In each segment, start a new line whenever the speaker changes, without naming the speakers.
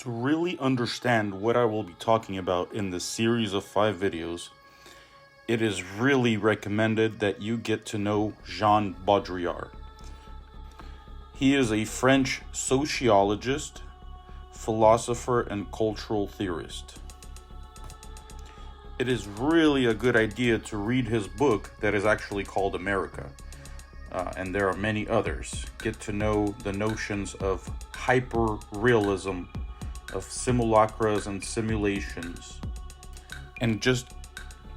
To really understand what I will be talking about in this series of 5 videos, it is really recommended that you get to know Jean Baudrillard. He is a French sociologist, philosopher, and cultural theorist. It is really a good idea to read his book that is actually called America. And there are many others. Get to know the notions of hyper-realism, of simulacras and simulations, and just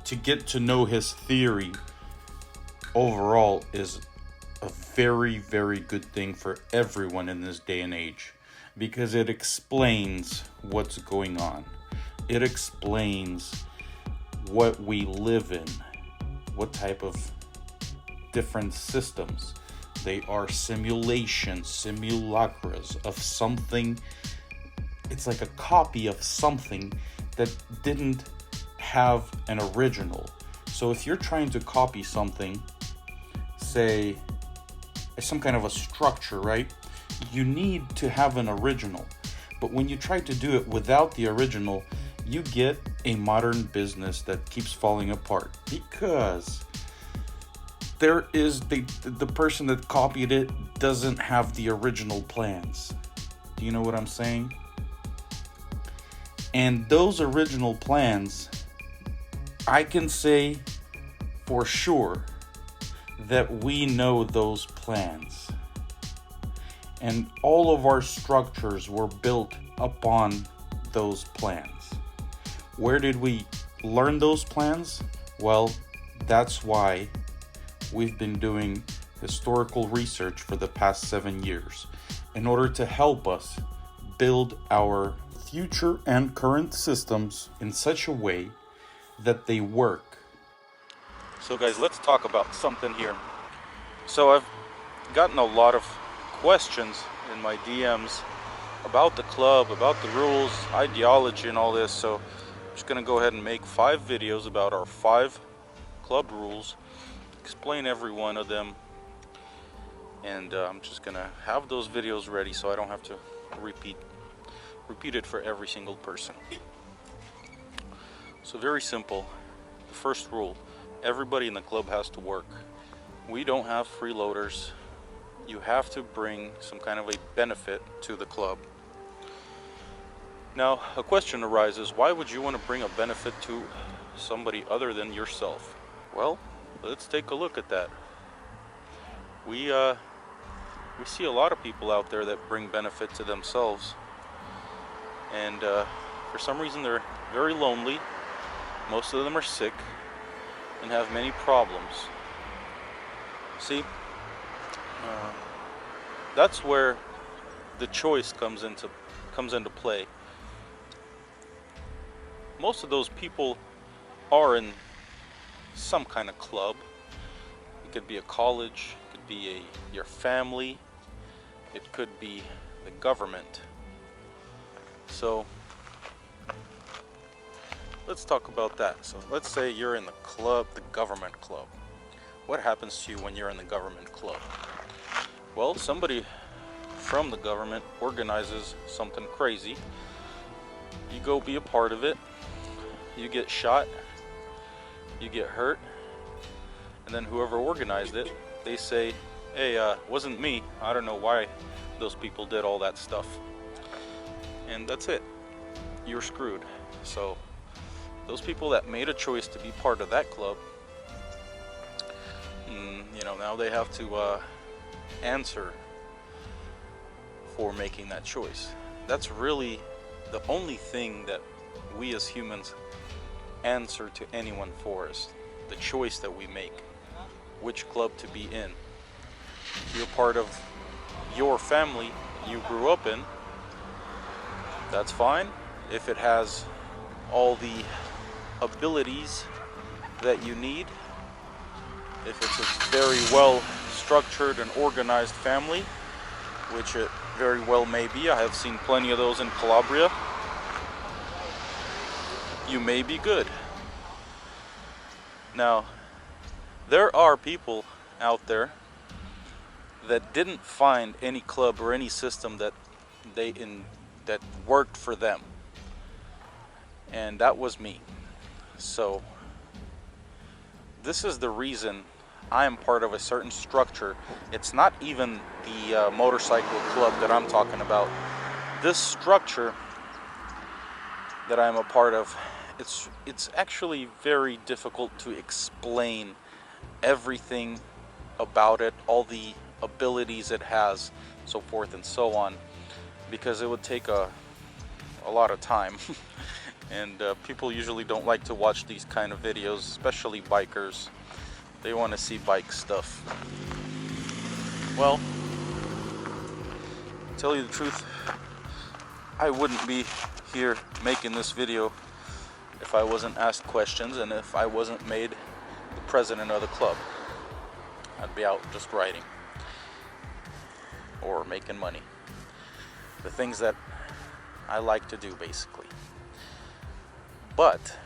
to get to know his theory overall is a very, very good thing for everyone in this day and age, because it explains what's going on. It explains what we live in, what type of different systems. They are simulations, simulacras of something. It's like a copy of something that didn't have an original. So if you're trying to copy something, say some kind of a structure, right? You need to have an original. But when you try to do it without the original, you get a modern business that keeps falling apart, because there is the person that copied it doesn't have the original plans. Do you know what I'm saying? And those original plans, I can say for sure that we know those plans. And all of our structures were built upon those plans. Where did we learn those plans? Well, that's why we've been doing historical research for the past 7 years in order to help us build our future and current systems in such a way that they work. So guys, let's talk about something here. So I've gotten a lot of questions in my DMs about the club, about the rules, ideology, and all this. So I'm just gonna go ahead and make 5 videos about our 5 club rules, explain every one of them, and I'm just gonna have those videos ready so I don't have to repeat it for every single person. So very simple. The first rule: everybody in the club has to work. We don't have freeloaders. You have to bring some kind of a benefit to the club. Now, a question arises: why would you want to bring a benefit to somebody other than yourself? Well, let's take a look at that. We see a lot of people out there that bring benefit to themselves, and for some reason they're very lonely. Most of them are sick and have many problems. See, that's where the choice comes into play. Most of those people are in some kind of club. It could be a college, it could be your family, it could be the government. So let's talk about that. So let's say you're in the club, the government club. What happens to you when you're in the government club? Well, somebody from the government organizes something crazy. You go be a part of it. You get shot. You get hurt. And then whoever organized it, they say, hey, wasn't me. I don't know why those people did all that stuff. And that's it. You're screwed. So those people that made a choice to be part of that club, now they have to answer for making that choice. That's really the only thing that we as humans answer to anyone for, is the choice that we make, which club to be in. If you're part of your family you grew up in, that's fine. If it has all the abilities that you need, if it's a very well structured and organized family, which it very well may be, I have seen plenty of those in Calabria, you may be good. Now, there are people out there that didn't find any club or any system that they that worked for them, and that was me. So this is the reason I am part of a certain structure. It's not even the motorcycle club that I'm talking about. This structure that I'm a part of, it's actually very difficult to explain everything about it, all the abilities it has, so forth and so on, because it would take a lot of time. And people usually don't like to watch these kind of videos, especially bikers. They want to see bike stuff. Well, to tell you the truth, I wouldn't be here making this video if I wasn't asked questions and if I wasn't made the president of the club. I'd be out just riding or making money. The things that I like to do, basically. But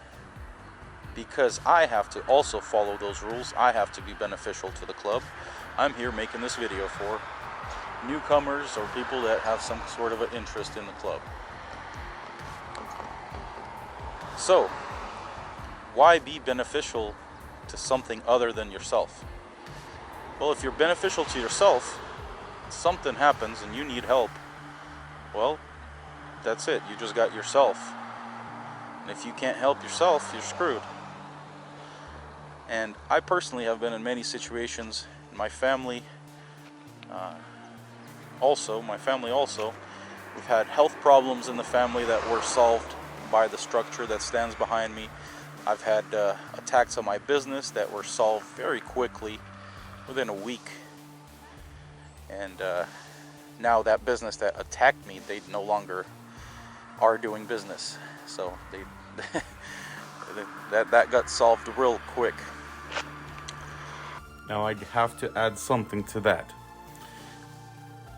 because I have to also follow those rules, I have to be beneficial to the club. I'm here making this video for newcomers or people that have some sort of an interest in the club. So, why be beneficial to something other than yourself? Well, if you're beneficial to yourself, something happens and you need help, well, that's it. You just got yourself. And if you can't help yourself, you're screwed. And I personally have been in many situations. My family also, we've had health problems in the family that were solved by the structure that stands behind me. I've had attacks on my business that were solved very quickly, within a week. And now that business that attacked me, they no longer are doing business. So they that got solved real quick. Now I'd have to add something to that.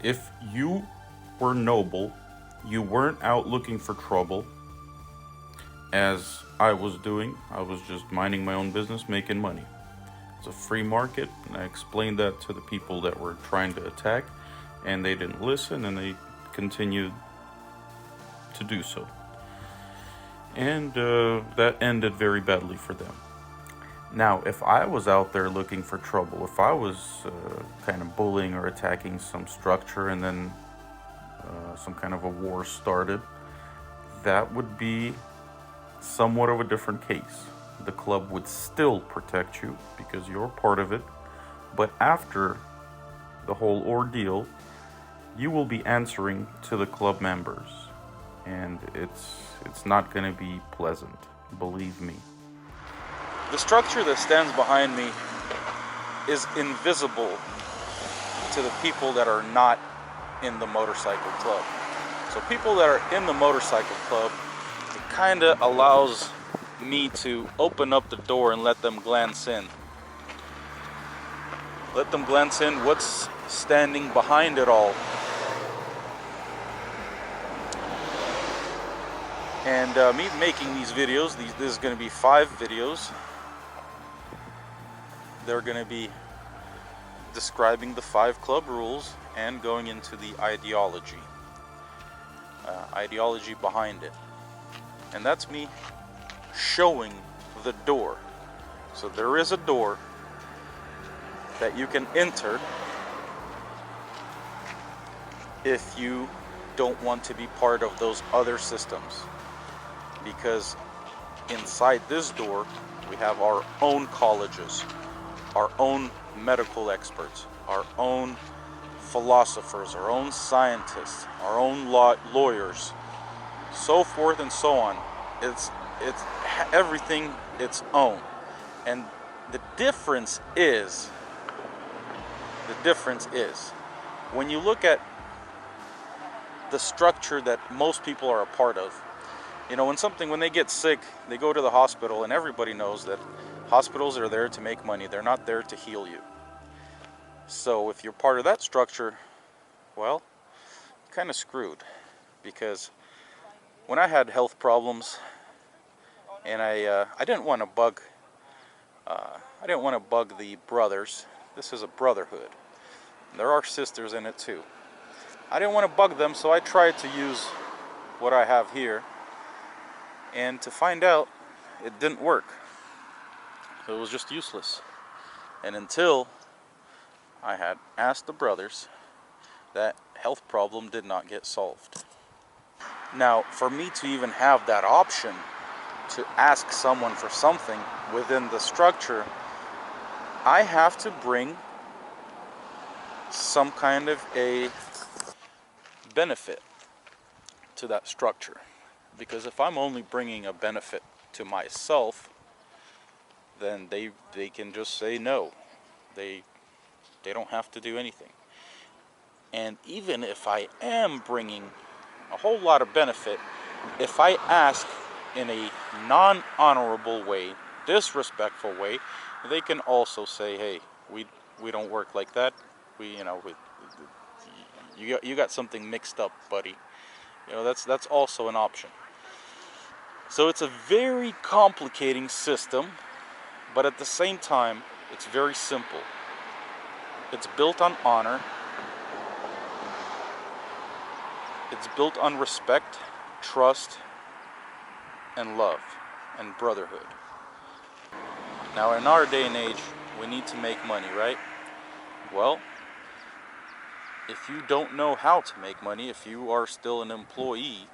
If you were noble, you weren't out looking for trouble, as I was doing. I was just minding my own business, making money. It's a free market, and I explained that to the people that were trying to attack, and they didn't listen, and they continued to do so. And that ended very badly for them. Now, if I was out there looking for trouble, if I was kind of bullying or attacking some structure and then some kind of a war started, that would be somewhat of a different case. The club would still protect you because you're part of it, but after the whole ordeal, you will be answering to the club members, and it's not going to be pleasant, believe me. The structure that stands behind me is invisible to the people that are not in the motorcycle club. So people that are in the motorcycle club, it kind of allows me to open up the door and let them glance in. Let them glance in what's standing behind it all. And me making these videos, this is going to be 5 videos. They're going to be describing the 5 club rules and going into the ideology behind it. And that's me showing the door. So there is a door that you can enter if you don't want to be part of those other systems. Because inside this door, we have our own colleges, our own medical experts, our own philosophers, our own scientists, our own lawyers, so forth and so on. It's everything its own. And the difference is when you look at the structure that most people are a part of, you know, when they get sick, they go to the hospital, and everybody knows that hospitals are there to make money. They're not there to heal you. So if you're part of that structure, well, you're kind of screwed. Because when I had health problems, and I didn't want to bug the brothers. This is a brotherhood. There are sisters in it too. I didn't want to bug them, so I tried to use what I have here, and to find out it didn't work. It was just useless. And until I had asked the brothers, that health problem did not get solved. Now, for me to even have that option to ask someone for something within the structure, I have to bring some kind of a benefit to that structure. Because if I'm only bringing a benefit to myself, then they can just say no. They don't have to do anything. And even if I am bringing a whole lot of benefit, if I ask in a non-honorable way, disrespectful way, they can also say, hey, we don't work like that. You got something mixed up, buddy. That's also an option. So it's a very complicating system, but at the same time, it's very simple. It's built on honor. It's built on respect, trust, and love, and brotherhood. Now, in our day and age, we need to make money, right? Well, if you don't know how to make money, if you are still an employee,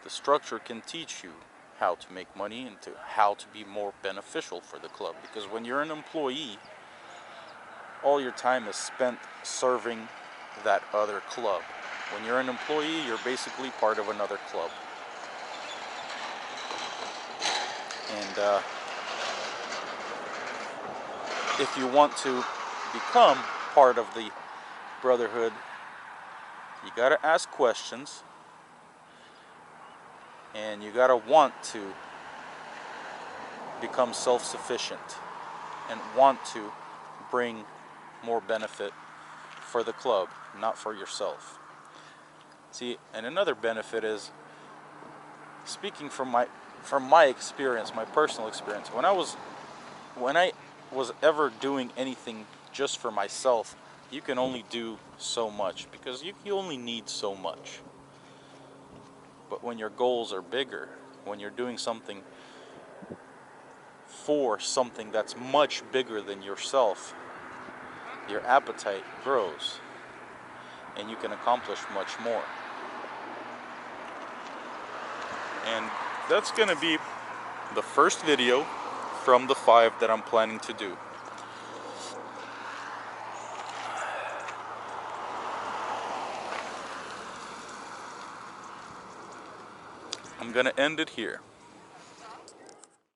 the structure can teach you how to make money and how to be more beneficial for the club. Because when you're an employee, all your time is spent serving that other club. When you're an employee, you're basically part of another club. And if you want to become part of the brotherhood, you gotta ask questions, and you gotta want to become self-sufficient and want to bring more benefit for the club, not for yourself. See, and another benefit is, speaking from my experience, my personal experience, when I was ever doing anything just for myself, you can only do so much, because you only need so much. But when your goals are bigger, when you're doing something for something that's much bigger than yourself, your appetite grows and you can accomplish much more. And that's gonna be the first video from the 5 that I'm planning to do. I'm gonna end it here.